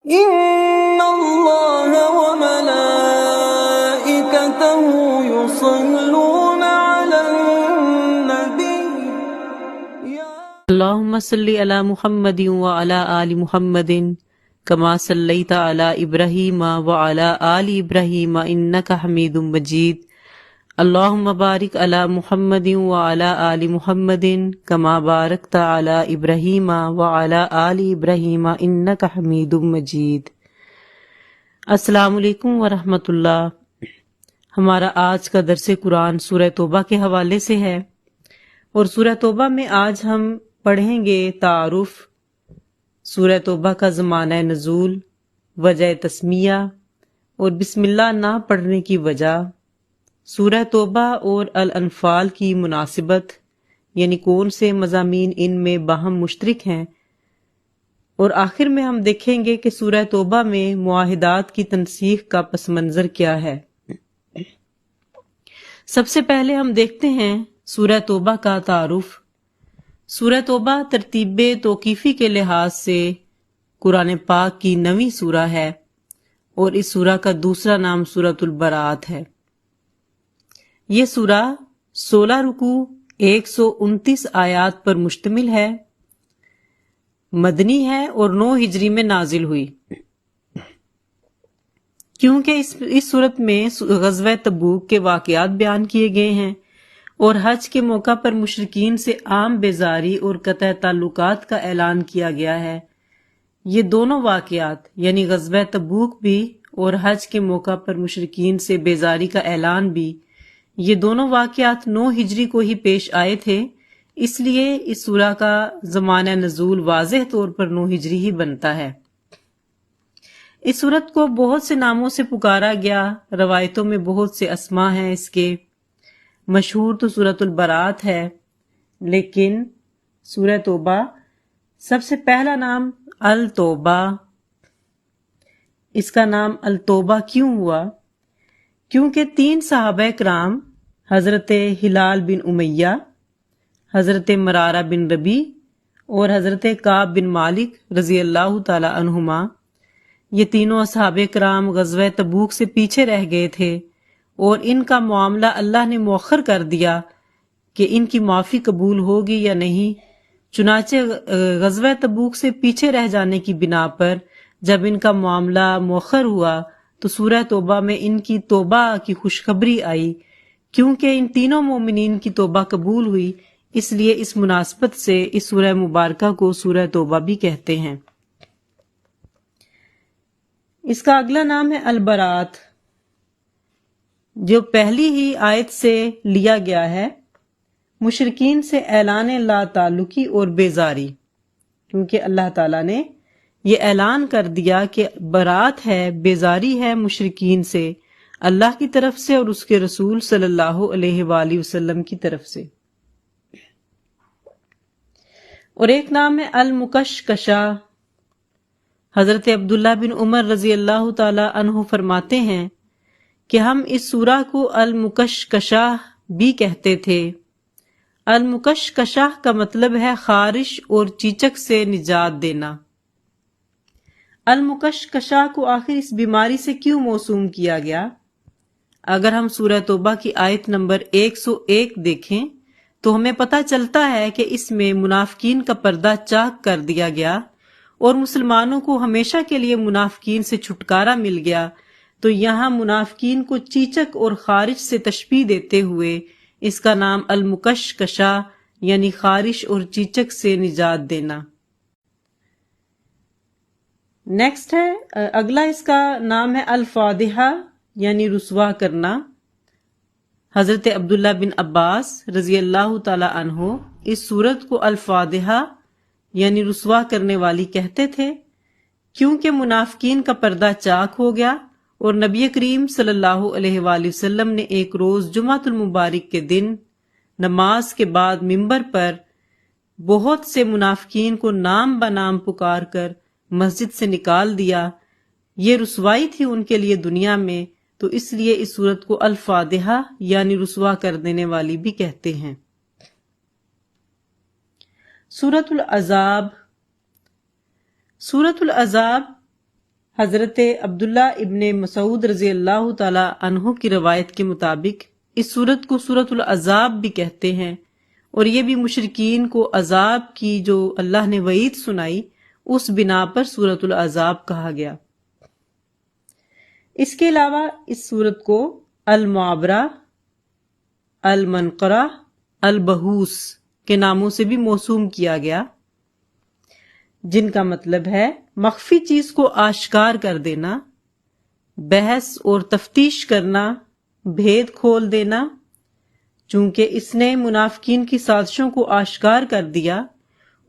إن الله وملائكته يصلون على النبي اللهم صل على محمد وعلى آل محمد كما صليت على إبراهيم وعلى آل إبراهيم إنك حميد مجيد اللهم بارك على محمد وعلى آل محمد كما باركت على إبراهيم وعلى آل إبراهيم إنك حميد مجيد۔ السلام علیکم ورحمۃ اللہ۔ ہمارا آج کا درس قرآن سورہ توبہ کے حوالے سے ہے، اور سورہ توبہ میں آج ہم پڑھیں گے تعارف، سورہ توبہ کا زمانہ نزول، وجہ تسمیہ اور بسم اللہ نہ پڑھنے کی وجہ، سورہ توبہ اور الانفال کی مناسبت، یعنی کون سے مضامین ان میں باہم مشترک ہیں، اور آخر میں ہم دیکھیں گے کہ سورہ توبہ میں معاہدات کی تنسیخ کا پس منظر کیا ہے۔ سب سے پہلے ہم دیکھتے ہیں سورہ توبہ کا تعارف۔ سورہ توبہ ترتیب توقیفی کے لحاظ سے قرآن پاک کی 9ویں سورہ ہے، اور اس سورہ کا دوسرا نام سورۃ البراءت ہے۔ یہ سورہ 16 رکوع 129 آیات پر مشتمل ہے، مدنی ہے اور 9 ہجری میں نازل ہوئی۔ کیونکہ اس صورت میں غزوہ تبوک کے واقعات بیان کیے گئے ہیں اور حج کے موقع پر مشرکین سے عام بیزاری اور قطع تعلقات کا اعلان کیا گیا ہے، یہ دونوں واقعات یعنی غزوہ تبوک بھی اور حج کے موقع پر مشرکین سے بیزاری کا اعلان بھی، یہ دونوں واقعات 9 ہجری کو ہی پیش آئے تھے، اس لیے اس سورہ کا زمانہ نزول واضح طور پر 9 ہجری ہی بنتا ہے۔ اس سورت کو بہت سے ناموں سے پکارا گیا، روایتوں میں بہت سے اسماء ہیں اس کے، مشہور تو سورۃ البراءت ہے، لیکن سورہ توبہ سب سے پہلا نام التوبہ۔ اس کا نام التوبہ کیوں ہوا؟ کیونکہ 3 صحابہ کرام حضرت ہلال بن امیہ، حضرت مرارہ بن ربیع اور حضرت کعب بن مالک رضی اللہ تعالی عنہما، یہ تینوں اصحاب کرام غزوہ تبوک سے پیچھے رہ گئے تھے، اور ان کا معاملہ اللہ نے مؤخر کر دیا کہ ان کی معافی قبول ہوگی یا نہیں۔ چنانچہ غزوہ تبوک سے پیچھے رہ جانے کی بنا پر جب ان کا معاملہ مؤخر ہوا تو سورہ توبہ میں ان کی توبہ کی خوشخبری آئی۔ کیونکہ ان تینوں مومنین کی توبہ قبول ہوئی، اس لیے اس مناسبت سے اس سورہ مبارکہ کو سورہ توبہ بھی کہتے ہیں۔ اس کا اگلا نام ہے البراءت، جو پہلی ہی آیت سے لیا گیا ہے، مشرکین سے اعلان لا تعلقی اور بیزاری، کیونکہ اللہ تعالیٰ نے یہ اعلان کر دیا کہ برات ہے، بیزاری ہے مشرکین سے، اللہ کی طرف سے اور اس کے رسول صلی اللہ علیہ وآلہ وسلم کی طرف سے۔ اور ایک نام ہے المکشکشہ۔ حضرت عبداللہ بن عمر رضی اللہ تعالی عنہ فرماتے ہیں کہ ہم اس سورہ کو المکشکشہ بھی کہتے تھے۔ المکشکشہ کا مطلب ہے خارش اور چیچک سے نجات دینا۔ المکشکشہ کو آخر اس بیماری سے کیوں موسوم کیا گیا؟ اگر ہم سورہ توبہ کی آیت نمبر 101 دیکھیں تو ہمیں پتہ چلتا ہے کہ اس میں منافقین کا پردہ چاک کر دیا گیا اور مسلمانوں کو ہمیشہ کے لیے منافقین سے چھٹکارا مل گیا۔ تو یہاں منافقین کو چیچک اور خارش سے تشبیہ دیتے ہوئے اس کا نام المکشکشہ یعنی خارش اور چیچک سے نجات دینا۔ نیکسٹ ہے اگلا، اس کا نام ہے الفاضحہ یعنی رسوا کرنا۔ حضرت عبداللہ بن عباس رضی اللہ تعالی عنہ اس سورت کو الفاضحہ یعنی رسوا کرنے والی کہتے تھے، کیونکہ منافقین کا پردہ چاک ہو گیا اور نبی کریم صلی اللہ علیہ وآلہ وسلم نے ایک روز جمعۃ المبارک کے دن نماز کے بعد منبر پر بہت سے منافقین کو نام بنام پکار کر مسجد سے نکال دیا۔ یہ رسوائی تھی ان کے لیے دنیا میں، تو اس لیے اس سورت کو الفاضحہ یعنی رسوا کر دینے والی بھی کہتے ہیں۔ سورۃ العذاب۔ سورۃ العذاب حضرت عبداللہ ابن مسعود رضی اللہ تعالی عنہ کی روایت کے مطابق اس سورت کو سورۃ العذاب بھی کہتے ہیں، اور یہ بھی مشرکین کو عذاب کی جو اللہ نے وعید سنائی اس بنا پر سورۃ العذاب کہا گیا۔ اس کے علاوہ اس سورت کو المعابرہ، المنقرہ، البہوس کے ناموں سے بھی موسوم کیا گیا، جن کا مطلب ہے مخفی چیز کو آشکار کر دینا، بحث اور تفتیش کرنا، بھید کھول دینا۔ چونکہ اس نے منافقین کی سازشوں کو آشکار کر دیا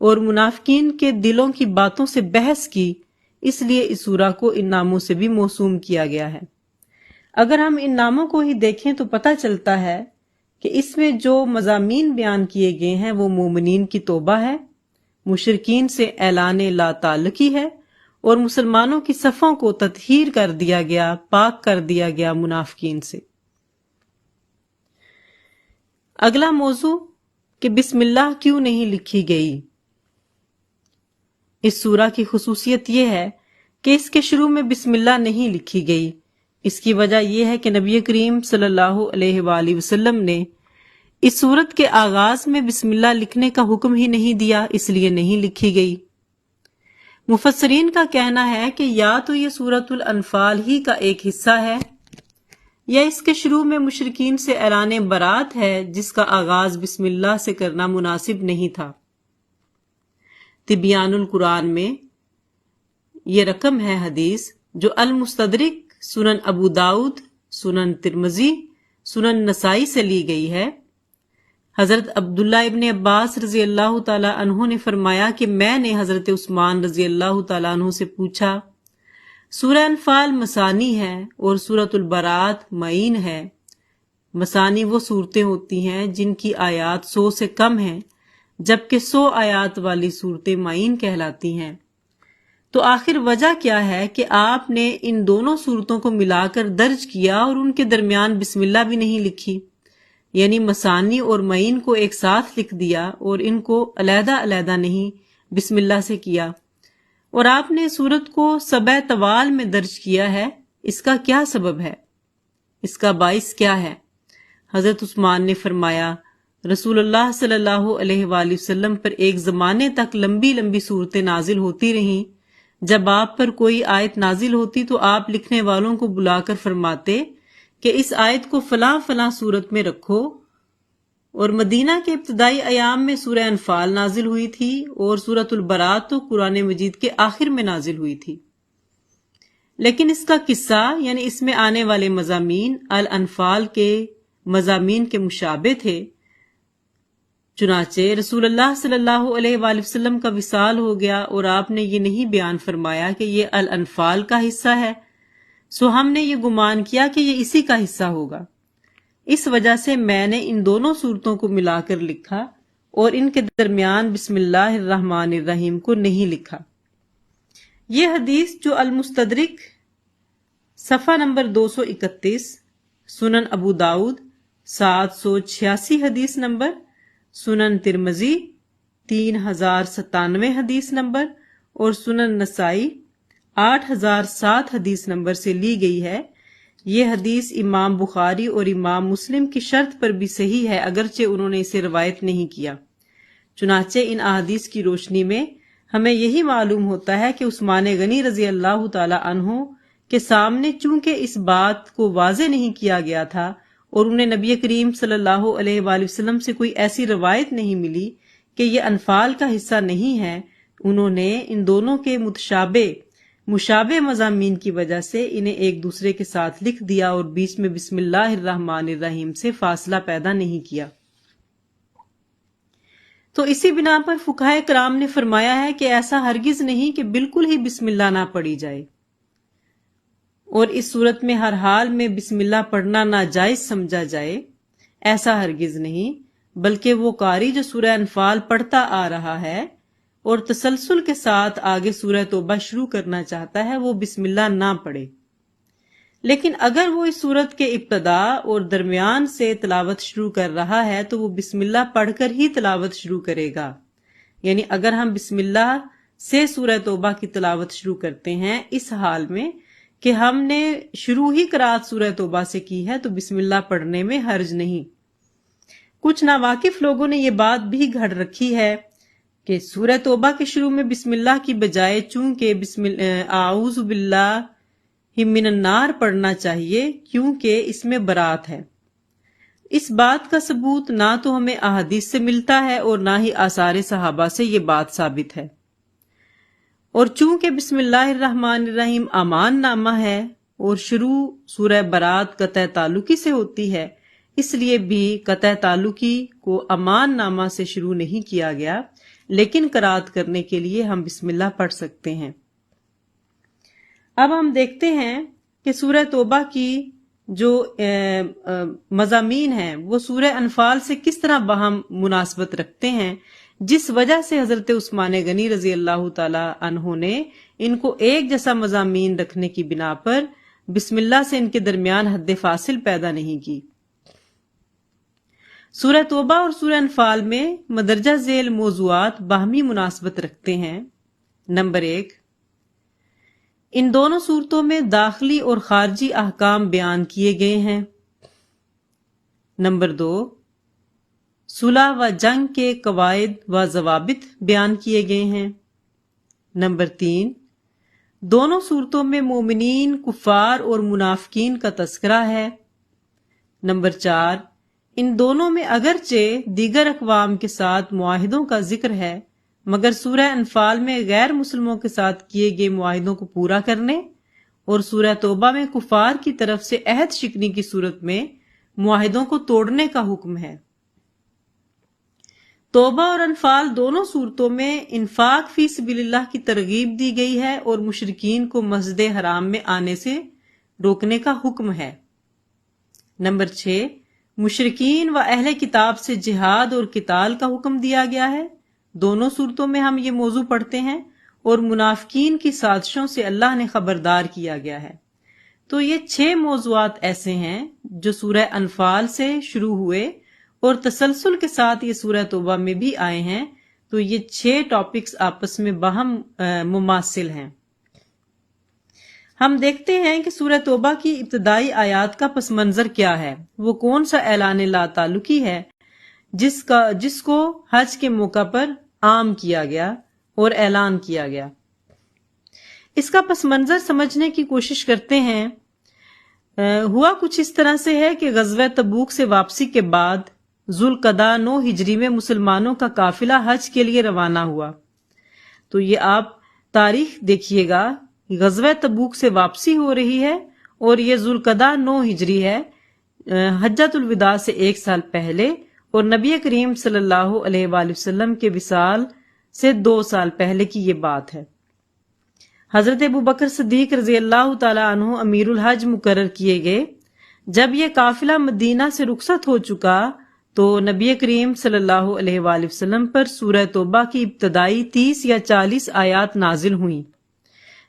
اور منافقین کے دلوں کی باتوں سے بحث کی، اس لیے اس سورہ کو ان ناموں سے بھی موسوم کیا گیا ہے۔ اگر ہم ان ناموں کو ہی دیکھیں تو پتہ چلتا ہے کہ اس میں جو مضامین بیان کیے گئے ہیں وہ مومنین کی توبہ ہے، مشرکین سے اعلان لا تعلقی ہے، اور مسلمانوں کی صفوں کو تطہیر کر دیا گیا، پاک کر دیا گیا منافقین سے۔ اگلا موضوع کہ بسم اللہ کیوں نہیں لکھی گئی۔ اس سورہ کی خصوصیت یہ ہے کہ اس کے شروع میں بسم اللہ نہیں لکھی گئی۔ اس کی وجہ یہ ہے کہ نبی کریم صلی اللہ علیہ وآلہ وسلم نے اس سورت کے آغاز میں بسم اللہ لکھنے کا حکم ہی نہیں دیا، اس لیے نہیں لکھی گئی۔ مفسرین کا کہنا ہے کہ یا تو یہ سورۃ الانفال ہی کا ایک حصہ ہے، یا اس کے شروع میں مشرکین سے اعلان برات ہے جس کا آغاز بسم اللہ سے کرنا مناسب نہیں تھا۔ تبیان القرآن میں یہ رقم ہے حدیث جو المستدرک، سنن ابو داؤد، سنن ترمذی، سنن نسائی سے لی گئی ہے۔ حضرت عبداللہ ابن عباس رضی اللہ تعالی عنہ نے فرمایا کہ میں نے حضرت عثمان رضی اللہ تعالی عنہ سے پوچھا، سورہ انفال مسانی ہے اور سورۃ البرات معین ہے۔ مسانی وہ صورتیں ہوتی ہیں جن کی آیات 100 سے کم ہیں، جبکہ 100 آیات والی صورتیں معین کہلاتی ہیں۔ تو آخر وجہ کیا ہے کہ آپ نے ان دونوں صورتوں کو ملا کر درج کیا اور ان کے درمیان بسم اللہ بھی نہیں لکھی، یعنی مسانی اور معین کو ایک ساتھ لکھ دیا اور ان کو علیحدہ علیحدہ نہیں بسم اللہ سے کیا، اور آپ نے سورت کو سبع طوال میں درج کیا ہے۔ اس کا کیا سبب ہے؟ اس کا باعث کیا ہے؟ حضرت عثمان نے فرمایا، رسول اللہ صلی اللہ علیہ وآلہ وسلم پر ایک زمانے تک لمبی لمبی صورتیں نازل ہوتی رہیں۔ جب آپ پر کوئی آیت نازل ہوتی تو آپ لکھنے والوں کو بلا کر فرماتے کہ اس آیت کو فلاں فلاں صورت میں رکھو، اور مدینہ کے ابتدائی ایام میں سورہ انفال نازل ہوئی تھی اور سورۃ البرات تو قرآن مجید کے آخر میں نازل ہوئی تھی۔ لیکن اس کا قصہ یعنی اس میں آنے والے مضامین الانفال کے مضامین کے مشابہ تھے۔ چنانچہ رسول اللہ صلی اللہ علیہ وآلہ وسلم کا وصال ہو گیا اور آپ نے یہ نہیں بیان فرمایا کہ یہ الانفال کا حصہ ہے، سو ہم نے یہ گمان کیا کہ یہ اسی کا حصہ ہوگا۔ اس وجہ سے میں نے ان دونوں صورتوں کو ملا کر لکھا اور ان کے درمیان بسم اللہ الرحمن الرحیم کو نہیں لکھا۔ یہ حدیث جو المستدرک صفحہ نمبر 231، سنن ابو داؤد 786 حدیث نمبر، سنن ترمذی 3097 حدیث نمبر اور سنن نسائی 8007 حدیث نمبر سے لی گئی ہے۔ یہ حدیث امام بخاری اور امام مسلم کی شرط پر بھی صحیح ہے، اگرچہ انہوں نے اسے روایت نہیں کیا۔ چنانچہ ان احادیث کی روشنی میں ہمیں یہی معلوم ہوتا ہے کہ عثمان غنی رضی اللہ تعالی عنہ کے سامنے چونکہ اس بات کو واضح نہیں کیا گیا تھا اور انہیں نبی کریم صلی اللہ علیہ وآلہ وسلم سے کوئی ایسی روایت نہیں ملی کہ یہ انفال کا حصہ نہیں ہے، انہوں نے ان دونوں کے مشابہ مضامین کی وجہ سے انہیں ایک دوسرے کے ساتھ لکھ دیا اور بیچ میں بسم اللہ الرحمن الرحیم سے فاصلہ پیدا نہیں کیا۔ تو اسی بنا پر فقہائے کرام نے فرمایا ہے کہ ایسا ہرگز نہیں کہ بالکل ہی بسم اللہ نہ پڑھی جائے، اور اس صورت میں ہر حال میں بسم اللہ پڑھنا ناجائز سمجھا جائے، ایسا ہرگز نہیں، بلکہ وہ قاری جو سورہ انفال پڑھتا آ رہا ہے اور تسلسل کے ساتھ آگے سورہ توبہ شروع کرنا چاہتا ہے وہ بسم اللہ نہ پڑھے۔ لیکن اگر وہ اس سورت کے ابتدا اور درمیان سے تلاوت شروع کر رہا ہے تو وہ بسم اللہ پڑھ کر ہی تلاوت شروع کرے گا، یعنی اگر ہم بسم اللہ سے سورہ توبہ کی تلاوت شروع کرتے ہیں، اس حال میں کہ ہم نے شروع ہی قرات سورہ توبہ سے کی ہے تو بسم اللہ پڑھنے میں حرج نہیں۔ کچھ ناواقف لوگوں نے یہ بات بھی گھڑ رکھی ہے کہ سورہ توبہ کے شروع میں بسم اللہ کی بجائے چونکہ اعوذ باللہ من النار پڑھنا چاہیے کیونکہ اس میں برات ہے۔ اس بات کا ثبوت نہ تو ہمیں احادیث سے ملتا ہے اور نہ ہی آثار صحابہ سے یہ بات ثابت ہے، اور چونکہ بسم اللہ الرحمن الرحیم امان نامہ ہے اور شروع سورہ برات قطع تعلقی سے ہوتی ہے، اس لیے بھی قطع تعلقی کو امان نامہ سے شروع نہیں کیا گیا، لیکن قرات کرنے کے لیے ہم بسم اللہ پڑھ سکتے ہیں۔ اب ہم دیکھتے ہیں کہ سورہ توبہ کی جو مضامین ہیں وہ سورہ انفال سے کس طرح باہم مناسبت رکھتے ہیں، جس وجہ سے حضرت عثمان غنی رضی اللہ تعالی عنہ نے ان کو ایک جیسا مضامین رکھنے کی بنا پر بسم اللہ سے ان کے درمیان حد فاصل پیدا نہیں کی۔ سورہ توبہ اور سورہ انفال میں مدرجہ ذیل موضوعات باہمی مناسبت رکھتے ہیں۔ نمبر 1، ان دونوں صورتوں میں داخلی اور خارجی احکام بیان کیے گئے ہیں۔ نمبر 2، صلح و جنگ کے قواعد و ضوابط بیان کیے گئے ہیں۔ نمبر 3، دونوں صورتوں میں مومنین، کفار اور منافقین کا تذکرہ ہے۔ نمبر 4، ان دونوں میں اگرچہ دیگر اقوام کے ساتھ معاہدوں کا ذکر ہے، مگر سورہ انفال میں غیر مسلموں کے ساتھ کیے گئے معاہدوں کو پورا کرنے اور سورہ توبہ میں کفار کی طرف سے عہد شکنی کی صورت میں معاہدوں کو توڑنے کا حکم ہے۔ توبہ اور انفال دونوں صورتوں میں انفاق فی سبیل اللہ کی ترغیب دی گئی ہے اور مشرکین کو مسجد حرام میں آنے سے روکنے کا حکم ہے۔ نمبر 6، مشرکین و اہل کتاب سے جہاد اور قتال کا حکم دیا گیا ہے۔ دونوں صورتوں میں ہم یہ موضوع پڑھتے ہیں، اور منافقین کی سازشوں سے اللہ نے خبردار کیا گیا ہے۔ تو یہ 6 موضوعات ایسے ہیں جو سورہ انفال سے شروع ہوئے اور تسلسل کے ساتھ یہ سورہ توبہ میں بھی آئے ہیں، تو یہ 6 ٹاپکس آپس میں باہم مماثل ہیں۔ ہم دیکھتے ہیں کہ سورہ توبہ کی ابتدائی آیات کا پس منظر کیا ہے۔ وہ کون سا اعلان لا تعلقی ہے جس کو حج کے موقع پر عام کیا گیا اور اعلان کیا گیا۔ اس کا پس منظر سمجھنے کی کوشش کرتے ہیں۔ ہوا کچھ اس طرح سے ہے کہ غزوہ تبوک سے واپسی کے بعد ذوالقعدہ 9 ہجری میں مسلمانوں کا قافلہ حج کے لیے روانہ ہوا۔ تو یہ آپ تاریخ دیکھیے گا، غزوہ تبوک سے واپسی ہو رہی ہے اور یہ ذوالقعدہ 9 ہجری ہے، حجۃ الوداع سے 1 سال پہلے، اور نبی کریم صلی اللہ علیہ وآلہ وسلم کے وصال سے 2 سال پہلے کی یہ بات ہے۔ حضرت ابوبکر صدیق رضی اللہ تعالی عنہ امیر الحج مقرر کیے گئے۔ جب یہ قافلہ مدینہ سے رخصت ہو چکا تو نبی کریم صلی اللہ علیہ وآلہ وسلم پر سورہ توبہ کی ابتدائی 30 یا 40 آیات نازل ہوئیں،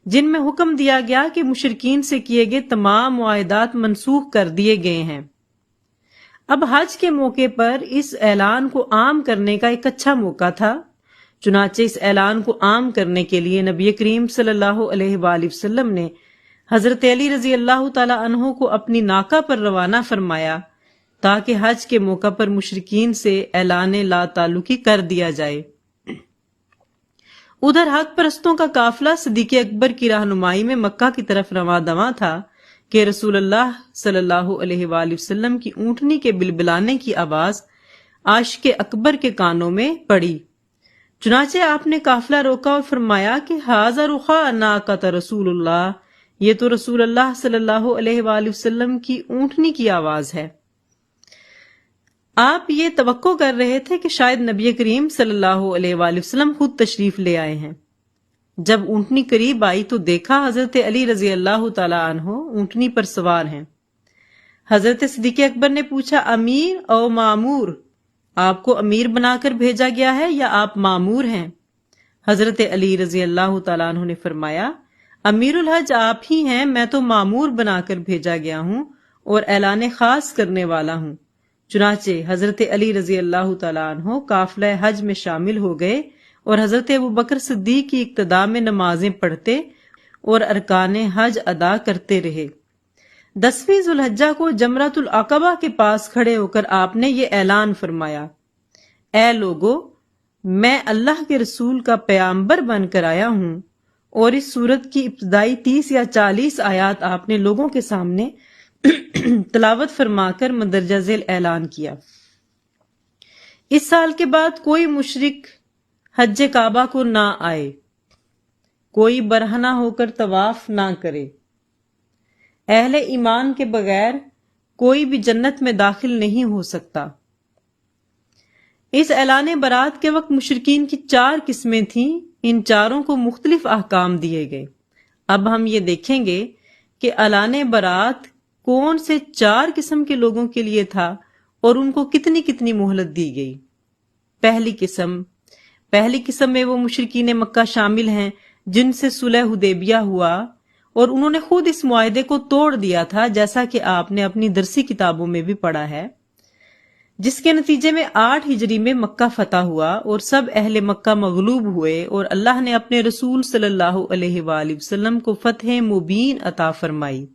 جن میں حکم دیا گیا کہ مشرکین سے کیے گئے تمام معاہدات منسوخ کر دیے گئے ہیں۔ اب حج کے موقع پر اس اعلان کو عام کرنے کا ایک اچھا موقع تھا، چنانچہ اس اعلان کو عام کرنے کے لیے نبی کریم صلی اللہ علیہ وآلہ وسلم نے حضرت علی رضی اللہ تعالی عنہ کو اپنی ناقہ پر روانہ فرمایا تاکہ حج کے موقع پر مشرکین سے اعلان لا تعلقی کر دیا جائے۔ ادھر حق پرستوں کا قافلہ صدیق اکبر کی رہنمائی میں مکہ کی طرف رواں دواں تھا کہ رسول اللہ صلی اللہ علیہ وآلہ وسلم کی اونٹنی کے بلبلانے کی آواز عاشق اکبر کے کانوں میں پڑی۔ چنانچہ آپ نے قافلہ روکا اور فرمایا کہ ھذا رخاء ناقۃ رسول اللہ، یہ تو رسول اللہ صلی اللہ علیہ وآلہ وسلم کی اونٹنی کی آواز ہے۔ آپ یہ توقع کر رہے تھے کہ شاید نبی کریم صلی اللہ علیہ وآلہ وسلم خود تشریف لے آئے ہیں۔ جب اونٹنی قریب آئی تو دیکھا حضرت علی رضی اللہ تعالی عنہ اونٹنی پر سوار ہیں۔ حضرت صدیق اکبر نے پوچھا، امیر او مامور، آپ کو امیر بنا کر بھیجا گیا ہے یا آپ مامور ہیں؟ حضرت علی رضی اللہ تعالیٰ عنہ نے فرمایا، امیر الحج آپ ہی ہیں، میں تو مامور بنا کر بھیجا گیا ہوں اور اعلان خاص کرنے والا ہوں۔ چنانچہ حضرت علی رضی اللہ تعالیٰ عنہ قافلہ حج میں شامل ہو گئے اور حضرت ابوبکر صدیق کی اقتداء میں نمازیں پڑھتے اور ارکان حج ادا کرتے رہے۔ 10ویں ذوالحجہ کو جمرۃ العقبہ کے پاس کھڑے ہو کر آپ نے یہ اعلان فرمایا، اے لوگو، میں اللہ کے رسول کا پیغمبر بن کر آیا ہوں، اور اس سورت کی ابتدائی 30 یا 40 آیات آپ نے لوگوں کے سامنے تلاوت فرما کر مندرجہ ذیل اعلان کیا۔ اس سال کے بعد کوئی مشرک حج کعبہ کو نہ آئے، کوئی برہنہ ہو کر طواف نہ کرے، اہل ایمان کے بغیر کوئی بھی جنت میں داخل نہیں ہو سکتا۔ اس اعلان برات کے وقت مشرکین کی 4 قسمیں تھیں، ان چاروں کو مختلف احکام دیے گئے۔ اب ہم یہ دیکھیں گے کہ اعلان برات کون سے 4 قسم کے لوگوں کے لیے تھا اور ان کو کتنی کتنی مہلت دی گئی۔ پہلی قسم میں وہ مشرکین مکہ شامل ہیں جن سے صلح حدیبیہ ہوا، اور انہوں نے خود اس معاہدے کو توڑ دیا تھا، جیسا کہ آپ نے اپنی درسی کتابوں میں بھی پڑھا ہے، جس کے نتیجے میں 8 ہجری میں مکہ فتح ہوا اور سب اہل مکہ مغلوب ہوئے، اور اللہ نے اپنے رسول صلی اللہ علیہ وآلہ وسلم کو فتح مبین عطا فرمائی۔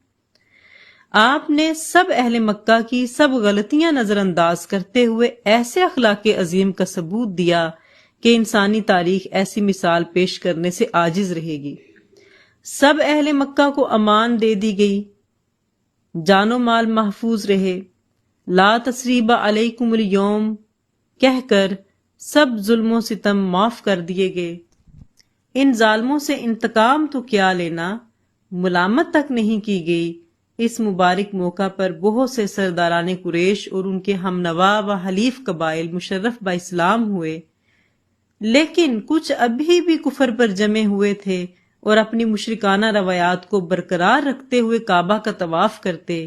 آپ نے سب اہل مکہ کی سب غلطیاں نظر انداز کرتے ہوئے ایسے اخلاق عظیم کا ثبوت دیا کہ انسانی تاریخ ایسی مثال پیش کرنے سے عاجز رہے گی۔ سب اہل مکہ کو امان دے دی گئی، جان و مال محفوظ رہے، لا تثریب علیکم اليوم کہہ کر سب ظلم و ستم معاف کر دیے گئے۔ ان ظالموں سے انتقام تو کیا لینا، ملامت تک نہیں کی گئی۔ اس مبارک موقع پر بہت سے سرداران قریش اور ان کے ہم نوا و حلیف قبائل مشرف با اسلام ہوئے، لیکن کچھ ابھی بھی کفر پر جمے ہوئے تھے اور اپنی مشرکانہ روایات کو برقرار رکھتے ہوئے کعبہ کا طواف کرتے۔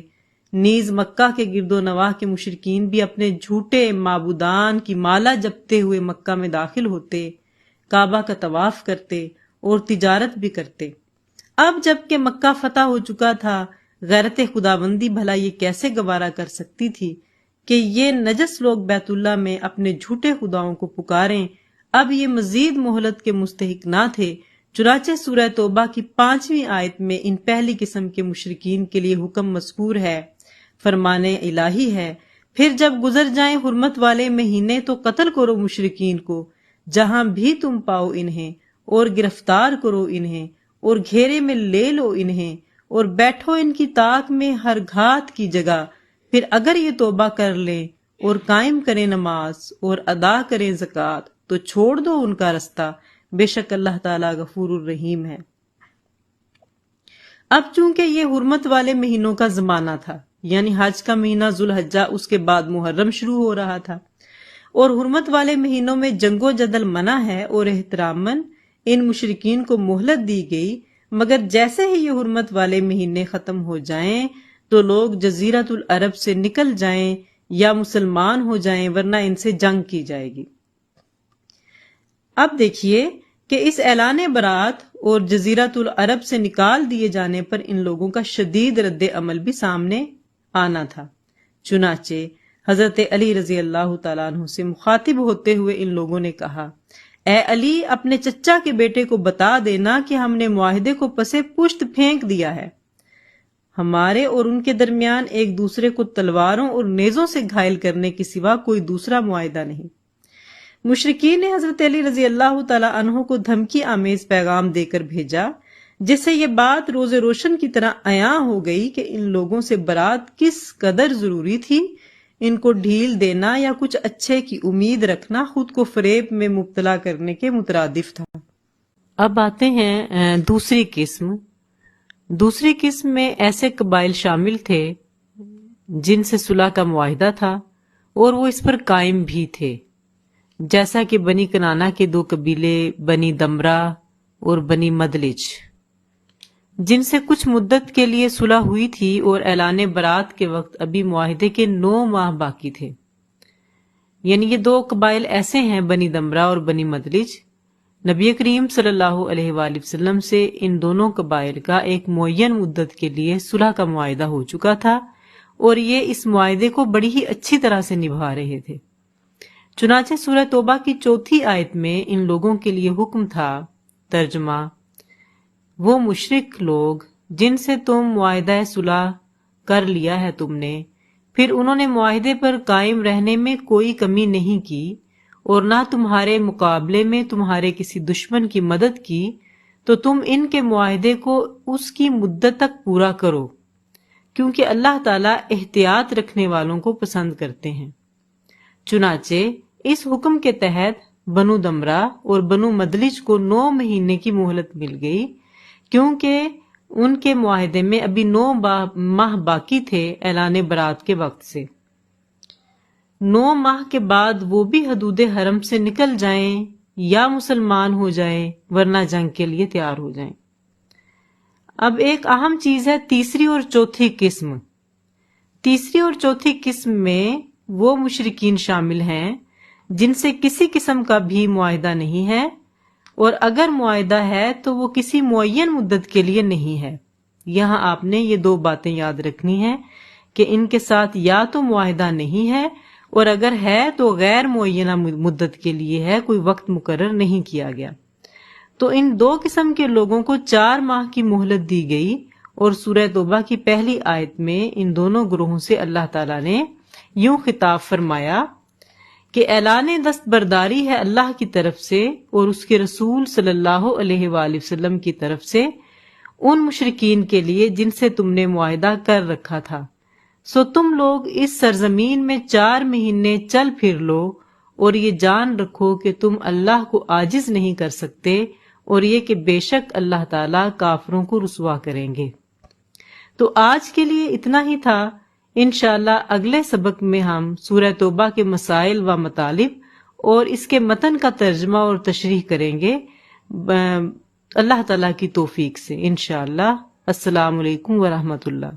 نیز مکہ کے گرد و نواح کے مشرکین بھی اپنے جھوٹے معبودان کی مالا جپتے ہوئے مکہ میں داخل ہوتے، کعبہ کا طواف کرتے اور تجارت بھی کرتے۔ اب جب کہ مکہ فتح ہو چکا تھا، غیرت خداوندی بھلا یہ کیسے گوارا کر سکتی تھی کہ یہ نجس لوگ بیت اللہ میں اپنے جھوٹے خداؤں کو پکاریں؟ اب یہ مزید مہلت کے مستحق نہ تھے، چنانچہ سورہ توبہ کی 5ویں آیت میں ان پہلی قسم کے مشرکین کے لیے حکم مذکور ہے، فرمان الہی ہے، پھر جب گزر جائیں حرمت والے مہینے تو قتل کرو مشرکین کو جہاں بھی تم پاؤ انہیں، اور گرفتار کرو انہیں، اور گھیرے میں لے لو انہیں، اور بیٹھو ان کی طاق میں ہر گھات کی جگہ۔ پھر اگر یہ توبہ کر لیں اور قائم کریں نماز اور ادا کریں زکوٰۃ تو چھوڑ دو ان کا رستہ، بے شک اللہ تعالیٰ غفور الرحیم ہے۔ اب چونکہ یہ حرمت والے مہینوں کا زمانہ تھا، یعنی حج کا مہینہ ذوالحجہ، اس کے بعد محرم شروع ہو رہا تھا، اور حرمت والے مہینوں میں جنگ و جدل منع ہے، اور احتراماً ان مشرکین کو مہلت دی گئی، مگر جیسے ہی یہ حرمت والے مہینے ختم ہو جائیں تو لوگ جزیرۃ العرب سے نکل جائیں یا مسلمان ہو جائیں، ورنہ ان سے جنگ کی جائے گی۔ اب دیکھیے کہ اس اعلان برات اور جزیرۃ العرب سے نکال دیے جانے پر ان لوگوں کا شدید رد عمل بھی سامنے آنا تھا۔ چنانچہ حضرت علی رضی اللہ تعالیٰ عنہ سے مخاطب ہوتے ہوئے ان لوگوں نے کہا، اے علی، اپنے چچا کے بیٹے کو بتا دینا کہ ہم نے معاہدے کو پسے پشت پھینک دیا ہے۔ ہمارے اور ان کے درمیان ایک دوسرے کو تلواروں اور نیزوں سے گھائل کرنے کے سوا کوئی دوسرا معاہدہ نہیں۔ مشرکین نے حضرت علی رضی اللہ تعالیٰ عنہ کو دھمکی آمیز پیغام دے کر بھیجا، جس سے یہ بات روز روشن کی طرح عیاں ہو گئی کہ ان لوگوں سے برات کس قدر ضروری تھی۔ ان کو ڈھیل دینا یا کچھ اچھے کی امید رکھنا خود کو فریب میں مبتلا کرنے کے مترادف تھا۔ اب آتے ہیں دوسری قسم۔ دوسری قسم میں ایسے قبائل شامل تھے جن سے صلح کا معاہدہ تھا اور وہ اس پر قائم بھی تھے، جیسا کہ بنی کنانہ کے 2 قبیلے بنی دمرہ اور بنی مدلج، جن سے کچھ مدت کے لیے صلح ہوئی تھی اور اعلان برات کے وقت ابھی معاہدے کے 9 ماہ باقی تھے۔ یعنی یہ 2 قبائل ایسے ہیں، بنی دمرہ اور بنی مدلج۔ نبی کریم صلی اللہ علیہ وآلہ وسلم سے ان دونوں قبائل کا ایک معین مدت کے لیے صلح کا معاہدہ ہو چکا تھا، اور یہ اس معاہدے کو بڑی ہی اچھی طرح سے نبھا رہے تھے۔ چنانچہ سورہ توبہ کی 4 آیت میں ان لوگوں کے لیے حکم تھا۔ ترجمہ: وہ مشرک لوگ جن سے تم معاہدہ صلح کر لیا ہے تم نے، پھر انہوں نے معاہدے پر قائم رہنے میں کوئی کمی نہیں کی اور نہ تمہارے مقابلے میں تمہارے کسی دشمن کی مدد کی، تو تم ان کے معاہدے کو اس کی مدت تک پورا کرو، کیونکہ اللہ تعالیٰ احتیاط رکھنے والوں کو پسند کرتے ہیں۔ چنانچہ اس حکم کے تحت بنو دمرہ اور بنو مدلج کو 9 مہینے کی مہلت مل گئی، کیونکہ ان کے معاہدے میں ابھی 9 ماہ باقی تھے اعلان برات کے وقت سے۔ 9 ماہ کے بعد وہ بھی حدود حرم سے نکل جائیں یا مسلمان ہو جائیں، ورنہ جنگ کے لیے تیار ہو جائیں۔ اب ایک اہم چیز ہے تیسری اور چوتھی قسم۔ تیسری اور چوتھی قسم میں وہ مشرکین شامل ہیں جن سے کسی قسم کا بھی معاہدہ نہیں ہے، اور اگر معاہدہ ہے تو وہ کسی معین مدت کے لیے نہیں ہے۔ یہاں آپ نے یہ 2 باتیں یاد رکھنی ہیں کہ ان کے ساتھ یا تو معاہدہ نہیں ہے، اور اگر ہے تو غیر معینہ مدت کے لیے ہے، کوئی وقت مقرر نہیں کیا گیا۔ تو ان 2 قسم کے لوگوں کو 4 ماہ کی مہلت دی گئی، اور سورہ توبہ کی پہلی آیت میں ان دونوں گروہوں سے اللہ تعالیٰ نے یوں خطاب فرمایا کہ اعلان دستبرداری ہے اللہ کی طرف سے اور اس کے رسول صلی اللہ علیہ وآلہ وسلم کی طرف سے ان مشرکین کے لیے جن سے تم نے معاہدہ کر رکھا تھا، سو تم لوگ اس سرزمین میں 4 مہینے چل پھر لو، اور یہ جان رکھو کہ تم اللہ کو عاجز نہیں کر سکتے، اور یہ کہ بے شک اللہ تعالیٰ کافروں کو رسوا کریں گے۔ تو آج کے لیے اتنا ہی تھا۔ انشاءاللہ اگلے سبق میں ہم سورہ توبہ کے مسائل و مطالب اور اس کے متن کا ترجمہ اور تشریح کریں گے اللہ تعالیٰ کی توفیق سے انشاءاللہ۔ السلام علیکم ورحمۃ اللہ۔